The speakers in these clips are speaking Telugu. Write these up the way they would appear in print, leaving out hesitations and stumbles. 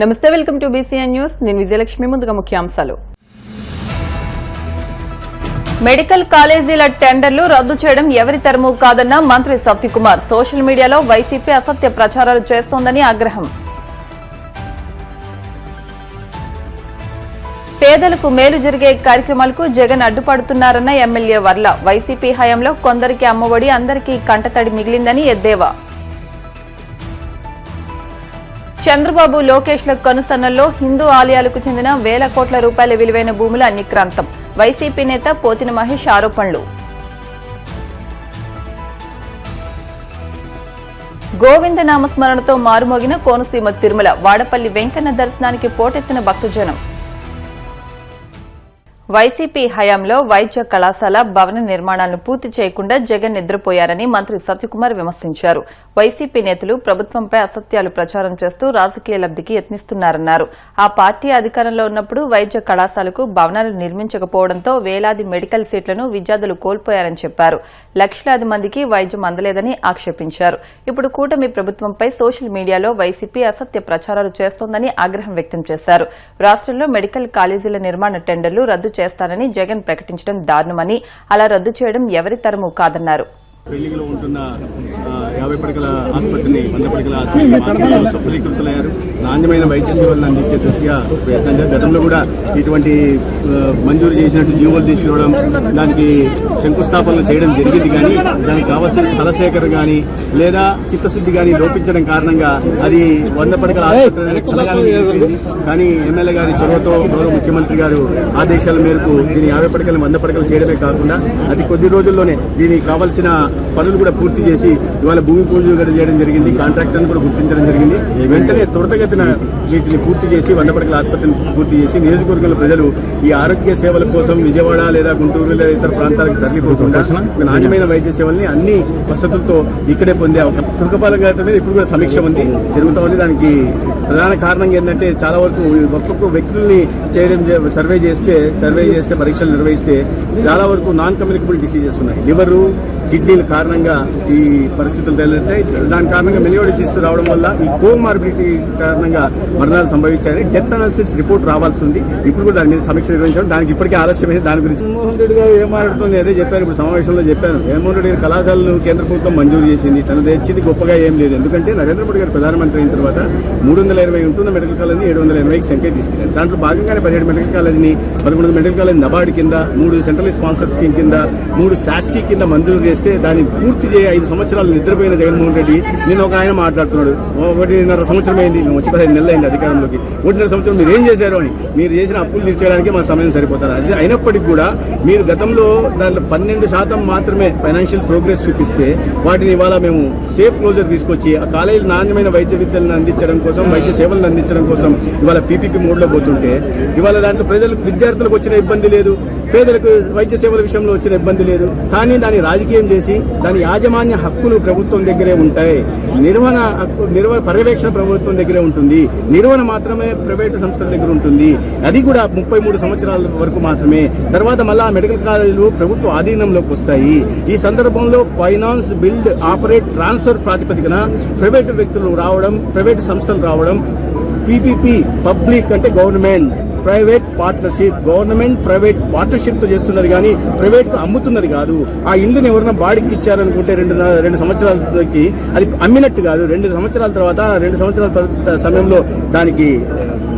నమస్తే, వెల్కమ్ టు బీసీఎన్ న్యూస్. నేను విజయలక్ష్మి. ముందుగా ముఖ్యాంశాలు. మెడికల్ కాలేజీల టెండర్లు రద్దు చేయడం ఎవరి తరమూ కాదన్న మంత్రి సత్యకుమార్. సోషల్ మీడియాలో వైసీపీ అసత్య ప్రచారాలు చేస్తోందని ఆగ్రహం. పేదలకు మేలు జరిగే కార్యక్రమాలకు జగన్ అడ్డుపడుతున్నారన్న ఎమ్మెల్యే వర్ల. వైసీపీ హయాంలో కొందరికి అమ్మఒడి, అందరికీ కంటతడి మిగిలిందని ఎద్దేవా. చంద్రబాబు, లోకేష్ల కనుసన్నల్లో హిందూ ఆలయాలకు చెందిన వేల కోట్ల రూపాయల విలువైన భూముల నిక్రాంతం. వైసీపీ నేత పోతిన మహేష్ ఆరోపణలు. గోవింద నామస్మరణతో మారుమోగిన కోనసీమ తిరుమల. వాడపల్లి వెంకన్న దర్శనానికి పోటెత్తిన భక్తజనం. వైసీపీ హయాంలో వైద్య కళాశాల భవన నిర్మాణాలను పూర్తి చేయకుండా జగన్ నిద్రపోయారని మంత్రి సత్యకుమార్ విమర్శించారు. వైసీపీ నేతలు ప్రభుత్వంపై అసత్యాలు ప్రచారం చేస్తూ రాజకీయ లబ్దికి యత్నిస్తున్నారన్నారు. ఆ పార్టీ అధికారంలో ఉన్నప్పుడు వైద్య కళాశాలకు భవనాలు నిర్మించకపోవడంతో వేలాది మెడికల్ సీట్లను విద్యార్థులు కోల్పోయారని చెప్పారు. లక్షలాది మందికి వైద్యం అందలేదని ఆక్షేపించారు. ఇప్పుడు కూటమి ప్రభుత్వంపై సోషల్ మీడియాలో వైసీపీ అసత్య ప్రచారాలు చేస్తోందని ఆగ్రహం వ్యక్తం చేశారు. రాష్టంలో మెడికల్ కాలేజీల నిర్మాణ టెండర్లు రద్దు చేస్తానని జగన్ ప్రకటించడం దారుణమని, అలా రద్దు చేయడం ఎవరి తరమూ కాదన్నారు. పెళ్లిలో ఉంటున్న 50 పడకల ఆసుపత్రిని 100 పడకల ఆసుపత్రిని సఫలీకృతులయ్యారు. నాణ్యమైన వైద్య సేవలను అందించే దిశగా ప్రయత్నం చేశారు. గతంలో కూడా ఇటువంటి మంజూరు చేసినట్టు జీవోలు తీసుకురావడం, దానికి శంకుస్థాపనలు చేయడం జరిగింది. కానీ దానికి కావాల్సిన స్థల సేకరణ కానీ లేదా చిత్తశుద్ధి కానీ లోపించడం కారణంగా అది 100 పడకల ఆసుపత్రి కలగాలని చెప్పింది. కానీ ఎమ్మెల్యే గారి చొరవతో గౌరవ ముఖ్యమంత్రి గారు ఆదేశాల మేరకు దీని 50 పడకలు 100 పడకలు చేయడమే కాకుండా అతి కొద్ది రోజుల్లోనే దీనికి కావాల్సిన పనులు కూడా పూర్తి చేసి ఇవాళ భూమి పూజ కూడా చేయడం జరిగింది. కాంట్రాక్టర్ని కూడా గుర్తించడం జరిగింది. వెంటనే త్వరితగతిన వీటిని పూర్తి చేసి 100 పడకల ఆసుపత్రిని పూర్తి చేసి నియోజకవర్గంలో ప్రజలు ఈ ఆరోగ్య సేవల కోసం విజయవాడ లేదా గుంటూరు లేదా ఇతర ప్రాంతాలకు తరలిపోకుండా నాణ్యమైన వైద్య సేవల్ని అన్ని వసతులతో ఇక్కడే పొందే తుర్కపాలెం గారి మీద ఇప్పుడు కూడా సమీక్ష ఉంది, జరుగుతూ ఉంది. దానికి ప్రధాన కారణం ఏంటంటే చాలా వరకు ఒక్కొక్క వ్యక్తుల్ని సర్వే చేస్తే పరీక్షలు నిర్వహిస్తే చాలా వరకు నాన్ కమ్యూనికబుల్ డిసీజెస్ ఉన్నాయి. లివరు, కిడ్నీల కారణంగా ఈ పరిస్థితులు తేలుతాయి. దాని కారణంగా మెలియో డిసీజ్ రావడం వల్ల ఈ కోమార్బిడిటీ కారణంగా మరణాలు సంభవించాయని డెత్ అనాలిసిస్ రిపోర్ట్ రావాల్సి ఉంది. ఇప్పుడు కూడా దాని మీద సమీక్ష నిర్వహించడం, దానికి ఇప్పటికే ఆలస్యమైంది. దాని గురించి జగన్మోహన్ రెడ్డి గారు ఏం మాట్లాడుతుంది అదే చెప్పాను. ఇప్పుడు సమావేశంలో చెప్పాను. జగన్మోహన్ రెడ్డి గారి కళాశాలను కేంద్ర ప్రభుత్వం మంజూరు చేసింది. తను తెచ్చింది గొప్పగా ఏం లేదు. ఎందుకంటే నరేంద్ర మోడీ గారు ప్రధానమంత్రి అయిన తర్వాత 320 ఉంటున్న మెడికల్ కాలేజీని 780కి సంఖ్య తీసుకెళ్లారు. దాంట్లో భాగంగానే 17 మెడికల్ కాలేజీని 11 మెడికల్ కాలేజీ నబార్డు కింద, 3 సెంట్రల్ స్పాన్సర్ స్కీమ్ కింద, 3 శాస్కీ కింద మంజూరు చేస్తే దాన్ని పూర్తి చేయ 5 సంవత్సరాలు నిద్రపోయిన జగన్మోహన్ రెడ్డి నిన్న ఒక ఆయన మాట్లాడుతున్నాడు. 1.5 సంవత్సరం అయింది, మేము వచ్చి 15 నెలలు అయింది అధికారంలోకి. 1.5 సంవత్సరం మీరు ఏం చేశారు అని, మీరు చేసిన అప్పులు తీర్చేయడానికి మా సమయం సరిపోతారు. అది అయినప్పటికీ కూడా మీరు గతంలో దాంట్లో 12% మాత్రమే ఫైనాన్షియల్ ప్రోగ్రెస్ చూపిస్తే వాటిని ఇవాళ మేము సేఫ్ క్లోజర్ తీసుకొచ్చి ఆ కాలేజీలు నాణ్యమైన వైద్య విద్యలను అందించడం కోసం, వైద్య సేవలను అందించడం కోసం ఇవాళ పీపీపీ మోడ్లో పోతుంటే ఇవాళ దాంట్లో ప్రజలకు, విద్యార్థులకు వచ్చిన ఇబ్బంది లేదు, పేదలకు వైద్య సేవల విషయంలో వచ్చిన ఇబ్బంది లేదు. కానీ దాన్ని రాజకీయం చేసి దాని యాజమాన్య హక్కులు ప్రభుత్వం దగ్గరే ఉంటాయి. నిర్వహణ పర్యవేక్షణ ప్రభుత్వం దగ్గరే ఉంటుంది. నిర్వహణ మాత్రమే ప్రైవేటు సంస్థల దగ్గర ఉంటుంది. అది కూడా 33 సంవత్సరాల వరకు మాత్రమే. తర్వాత మళ్ళా మెడికల్ కాలేజీలు ప్రభుత్వ ఆధీనంలోకి వస్తాయి. ఈ సందర్భంలో ఫైనాన్స్, బిల్డ్, ఆపరేట్, ట్రాన్స్ఫర్ ప్రాతిపదికన ప్రైవేటు వ్యక్తులు రావడం, ప్రైవేటు సంస్థలు రావడం, పీపీపీ పబ్లిక్ అంటే government private partnership, government private partnership తో చేస్తున్నది కానీ ప్రైవేట్ కు అమ్ముతున్నది కాదు. ఆ ఇల్లుని ఎవరైనా బాడికి ఇచ్చారనుకుంటే 2 సంవత్సరాలకి అది అమ్మినట్టు కాదు. 2 సంవత్సరాల తర్వాత 2 సంవత్సరాల సమయంలో దానికి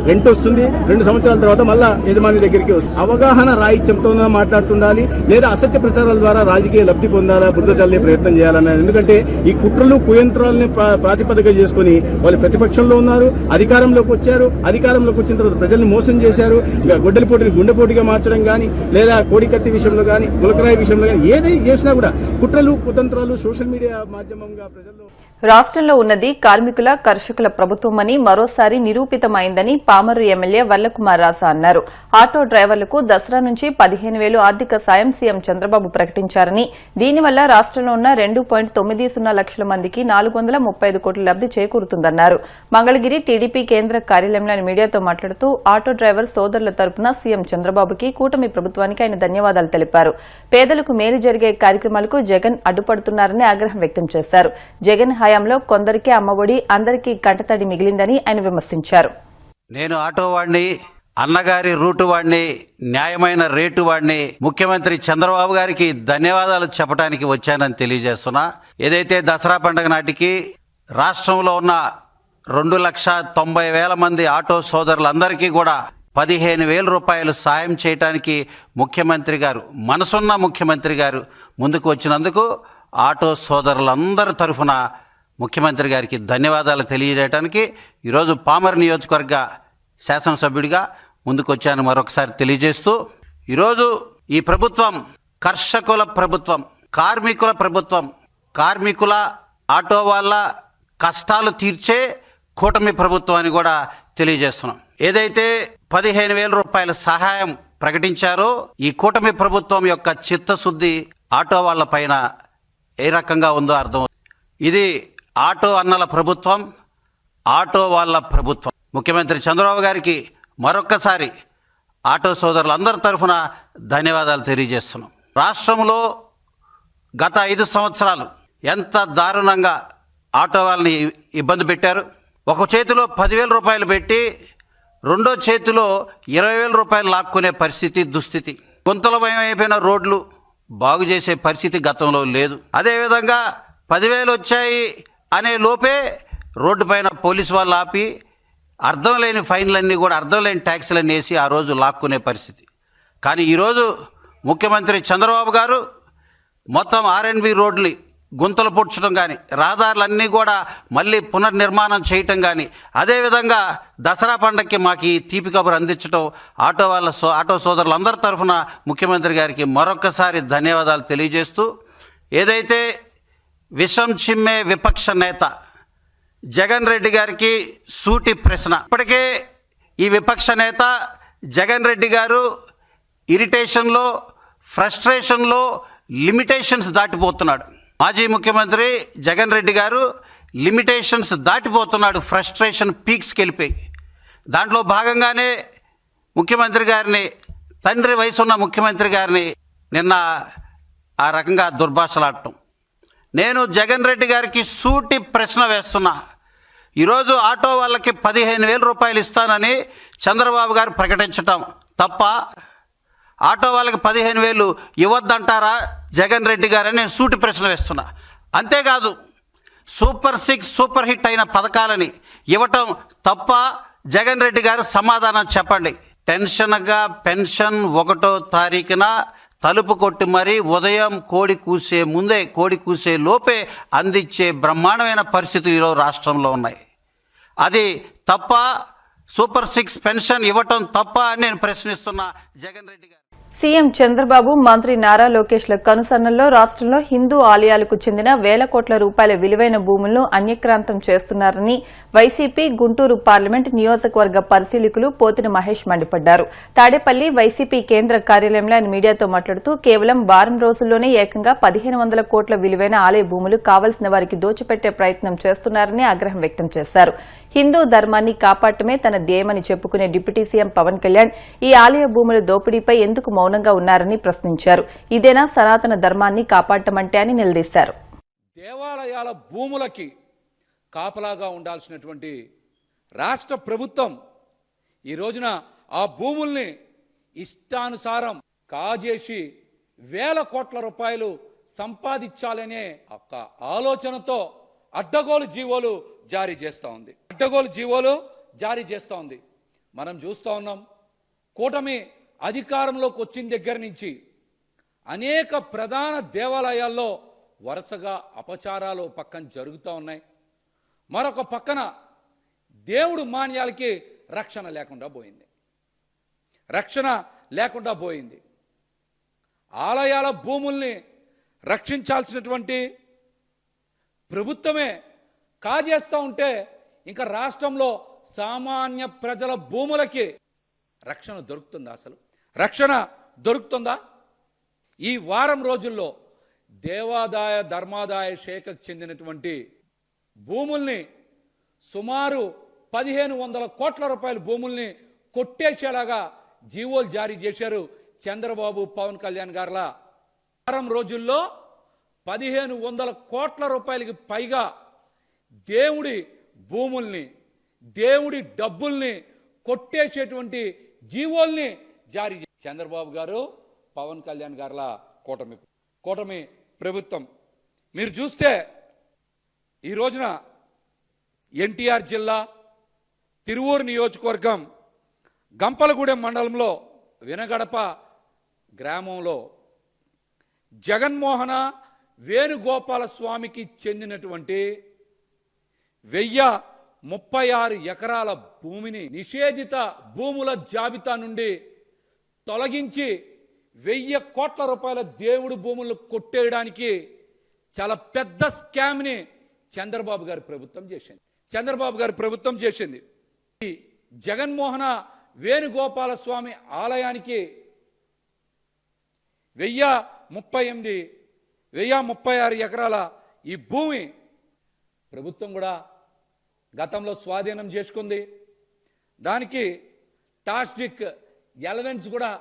రెంట్ వస్తుంది. 2 సంవత్సరాల తర్వాత మళ్ళా యజమాని దగ్గరికి వస్తుంది. అవగాహన రాహిత్యంతో మాట్లాడుతుండాలి, లేదా అసత్య ప్రచారాల ద్వారా రాజకీయ లబ్ధి పొందాలా, బురద చల్లే ప్రయత్నం చేయాలన్నారు. ఎందుకంటే ఈ కుట్రలు, కుయంత్రాలని ప్రాతిపదిక చేసుకుని వాళ్ళు ప్రతిపక్షంలో ఉన్నారు, అధికారంలోకి వచ్చారు. అధికారంలోకి వచ్చిన తర్వాత ప్రజల్ని మోసం చేశారు. గొడ్డలి పోటీని గుండెపోటీగా మార్చడం కానీ, లేదా కోడికత్తి విషయంలో కానీ, గులకరాయి విషయంలో కానీ ఏదైనా చేసినా కూడా కుట్రలు, కుతంత్రాలు సోషల్ మీడియా మాధ్యమంగా ప్రజల్లో. రాష్ట్రంలో ఉన్నది కార్మికుల, కర్షకుల ప్రభుత్వమని మరోసారి నిరూపితమైందని పామర్రు ఎమ్మెల్యే వల్లకుమార్ రాజా అన్నారు. ఆటో డ్రైవర్లకు దసరా నుంచి 15,000 ఆర్థిక సాయం సీఎం చంద్రబాబు ప్రకటించారని, దీనివల్ల రాష్ట్రంలో ఉన్న 2.90 లక్షల మందికి 435 కోట్ల లబ్ది చేకూరుతుందన్నారు. మంగళగిరి టీడీపీ కేంద్ర కార్యాలయంలో మీడియాతో మాట్లాడుతూ ఆటో డ్రైవర్ సోదరుల తరపున సీఎం చంద్రబాబుకి, కూటమి ప్రభుత్వానికి ఆయన ధన్యవాదాలు తెలిపారు. పేదలకు మేలు జరిగే కార్యక్రమాలకు జగన్ అడ్డుపడుతున్నారని ఆగ్రహం వ్యక్తం చేశారు. జగన్ హయాంలో కొందరికే అమ్మఒడి, అందరికీ కంటతడి మిగిలిందని ఆయన విమర్శించారు. నేను ఆటో వాడిని, అన్నగారి రూటు వాడిని, న్యాయమైన రేటు వాడిని, ముఖ్యమంత్రి చంద్రబాబు గారికి ధన్యవాదాలు చెప్పడానికి వచ్చానని తెలియజేస్తున్నా. ఏదైతే దసరా పండుగ నాటికి రాష్ట్రంలో ఉన్న 2,90,000 మంది ఆటో సోదరులందరికీ కూడా 15,000 రూపాయలు సాయం చేయడానికి ముఖ్యమంత్రి గారు, మనసున్న ముఖ్యమంత్రి గారు ముందుకు వచ్చినందుకు ఆటో సోదరులందరి తరఫున ముఖ్యమంత్రి గారికి ధన్యవాదాలు తెలియజేయడానికి ఈరోజు పామర్ నియోజకవర్గ శాసనసభ్యుడిగా ముందుకు వచ్చాను మరొకసారి తెలియజేస్తూ, ఈరోజు ఈ ప్రభుత్వం కర్షకుల ప్రభుత్వం, కార్మికుల ప్రభుత్వం, కార్మికుల ఆటో వాళ్ళ కష్టాలు తీర్చే కూటమి ప్రభుత్వం అని కూడా తెలియజేస్తున్నాం. ఏదైతే 15,000 రూపాయల సహాయం ప్రకటించారో ఈ కూటమి ప్రభుత్వం యొక్క చిత్తశుద్ధి ఆటో వాళ్ళ పైన ఏ రకంగా ఉందో అర్థం. ఇది ఆటో అన్నల ప్రభుత్వం, ఆటో వాళ్ళ ప్రభుత్వం. ముఖ్యమంత్రి చంద్రబాబు గారికి మరొక్కసారి ఆటో సోదరులందరి తరఫున ధన్యవాదాలు తెలియజేస్తున్నాం. రాష్ట్రంలో గత 5 సంవత్సరాలు ఎంత దారుణంగా ఆటో వాళ్ళని ఇబ్బంది పెట్టారు. ఒక చేతిలో 10,000 రూపాయలు పెట్టి రెండో చేతిలో 20,000 రూపాయలు లాక్కునే పరిస్థితి, దుస్థితి. గుంతలమయం అయిపోయిన రోడ్లు బాగు చేసే పరిస్థితి గతంలో లేదు. అదేవిధంగా 10,000 వచ్చాయి అనే లోపే రోడ్డు పైన పోలీసు వాళ్ళు ఆపి అర్థం లేని ఫైన్లన్నీ కూడా, అర్థం లేని ట్యాక్సులన్నీ వేసి ఆ రోజు లాక్కునే పరిస్థితి. కానీ ఈరోజు ముఖ్యమంత్రి చంద్రబాబు గారు మొత్తం R&B రోడ్లు గుంతలు పూడ్చడం కానీ, రహదారులన్నీ కూడా మళ్ళీ పునర్నిర్మాణం చేయటం కానీ, అదేవిధంగా దసరా పండగకి మాకు ఈ తీపి కబురు అందించడం ఆటో సోదరులందరి తరఫున ముఖ్యమంత్రి గారికి మరొకసారి ధన్యవాదాలు తెలియజేస్తూ, ఏదైతే విషం చిమ్మే విపక్ష నేత జగన్ రెడ్డి గారికి సూటి ప్రశ్న. ఇప్పటికే ఈ విపక్ష నేత జగన్ రెడ్డి గారు ఇరిటేషన్లో, ఫ్రస్ట్రేషన్లో లిమిటేషన్స్ దాటిపోతున్నాడు. మాజీ ముఖ్యమంత్రి జగన్ రెడ్డి గారు లిమిటేషన్స్ దాటిపోతున్నాడు, ఫ్రస్ట్రేషన్ పీక్స్కి వెళ్ళిపోయి. దాంట్లో భాగంగానే ముఖ్యమంత్రి గారిని, తండ్రి వయసున్న ముఖ్యమంత్రి గారిని నిన్న ఆ రకంగా దుర్భాషలాడటం. నేను జగన్ రెడ్డి గారికి సూటి ప్రశ్న వేస్తున్నా. ఈరోజు ఆటో వాళ్ళకి 15,000 రూపాయలు ఇస్తానని చంద్రబాబు గారు ప్రకటించటం తప్ప? ఆటో వాళ్ళకి 15,000 ఇవ్వద్దంటారా జగన్ రెడ్డి గారని నేను సూటి ప్రశ్న వేస్తున్నా. అంతేకాదు సూపర్ 6 సూపర్ హిట్ అయిన పథకాలని ఇవ్వటం తప్ప? జగన్ రెడ్డి గారు సమాధానం చెప్పండి. టెన్షన్గా పెన్షన్ 1వ తారీఖున తలుపు కొట్టి మరీ ఉదయం కోడి కూసే ముందే, కోడి కూసే లోపే అందించే బ్రహ్మాండమైన పరిస్థితులు ఈరోజు రాష్ట్రంలో ఉన్నాయి. అది తప్ప? సూపర్ 6 పెన్షన్ ఇవ్వటం తప్ప అని నేను ప్రశ్నిస్తున్నా జగన్ రెడ్డి గారు. సీఎం చంద్రబాబు, మంత్రి నారా లోకేష్ల కనుసన్నల్లో రాష్ట్రంలో హిందూ ఆలయాలకు చెందిన వేల కోట్ల రూపాయల విలువైన భూములను అన్యక్రాంతం చేస్తున్నారని వైసీపీ గుంటూరు పార్లమెంట్ నియోజకవర్గ పరిశీలకులు పోతిన మహేష్ మండిపడ్డారు. తాడేపల్లి వైసీపీ కేంద్ర కార్యాలయంలో ఆయన మీడియాతో మాట్లాడుతూ, కేవలం వారం రోజుల్లోనే ఏకంగా 1,500 కోట్ల విలువైన ఆలయ భూములు కావలసిన వారికి దోచిపెట్టే ప్రయత్నం చేస్తున్నారని ఆగ్రహం వ్యక్తం చేశారు. హిందూ ధర్మాన్ని కాపాడటమే తన ధ్యేయమని చెప్పుకునే డిప్యూటీ సీఎం పవన్ కళ్యాణ్ ఈ ఆలయ భూముల దోపిడీపై ఎందుకు మౌనంగా ఉన్నారని ప్రశ్నించారు. ఇదేనా సనాతన ధర్మాన్ని కాపాడటమంటే అని నిలదీశారు. దేవాలయాల భూములకి కాపలాగా ఉండాల్సినటువంటి రాష్ట్ర ప్రభుత్వం ఈ రోజున ఆ భూముల్ని ఇష్టానుసారం కాజేసి వేల కోట్ల రూపాయలు సంపాదించాలనే ఒక ఆలోచనతో అడ్డగోలు జీవోలు జారీ చేస్తూ ఉంది. మనం చూస్తూ ఉన్నాం, కూటమి అధికారంలోకి వచ్చిన దగ్గర నుంచి అనేక ప్రధాన దేవాలయాల్లో వరుసగా అపచారాలు పక్కన జరుగుతూ ఉన్నాయి. మరొక పక్కన దేవుడు మాన్యాలకి రక్షణ లేకుండా పోయింది. ఆలయాల భూముల్ని రక్షించాల్సినటువంటి ప్రభుత్వమే కాజేస్తూ ఉంటే ఇంకా రాష్ట్రంలో సామాన్య ప్రజల భూములకి రక్షణ దొరుకుతుందా? అసలు రక్షణ దొరుకుతుందా? ఈ వారం రోజుల్లో దేవాదాయ ధర్మాదాయ శాఖకు చెందినటువంటి భూముల్ని సుమారు 1,500 కోట్ల రూపాయల భూముల్ని కొట్టేసేలాగా జీవోలు జారీ చేశారు చంద్రబాబు, పవన్ కళ్యాణ్ గారుల. వారం రోజుల్లో 1,500 కోట్ల రూపాయలకి పైగా దేవుడి భూముల్ని, దేవుడి డబ్బుల్ని కొట్టేసేటువంటి జీవోల్ని జారీ చంద్రబాబు గారు, పవన్ కళ్యాణ్ గారుల కూటమి ప్రభుత్వం. మీరు చూస్తే ఈ రోజున ఎన్టీఆర్ జిల్లా తిరువూరు నియోజకవర్గం గంపలగూడెం మండలంలో వినగడప గ్రామంలో జగన్మోహన వేణుగోపాల స్వామికి చెందినటువంటి 1036 ఎకరాల భూమిని నిషేధిత భూముల జాబితా నుండి తొలగించి 1000 కోట్ల రూపాయల దేవుడు భూములను కొట్టేయడానికి చాలా పెద్ద స్కామ్ని చంద్రబాబు గారి ప్రభుత్వం చేసింది. ఈ జగన్మోహన వేణుగోపాల స్వామి ఆలయానికి 1036 ఎకరాల ఈ భూమి ప్రభుత్వం కూడా గతంలో స్వాధీనం చేసుకుంది. దానికి టాస్టిక్ ఎలవెన్స్ కూడా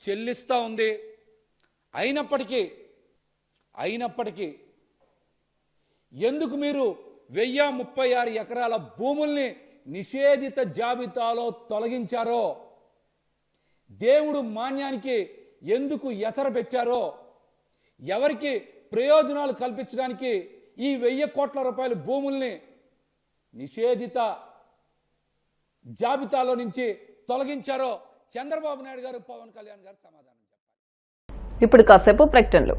చెల్లిస్తూ ఉంది. అయినప్పటికీ ఎందుకు మీరు 1036 ఎకరాల భూముల్ని నిషేధిత జాబితాలో తొలగించారో, దేవుడు మాన్యానికి ఎందుకు ఎసరు పెట్టారో, ఎవరికి ప్రయోజనాలు కల్పించడానికి ఈ 1000 కోట్ల రూపాయల భూముల్ని నిషేధిత జాబితాలో నుంచి తొలగించారో చంద్రబాబు నాయుడు గారు, పవన్ కళ్యాణ్ గారు సమాధానం చెప్పాలి. ఇప్పుడు కాసేపు ప్రకటనలు.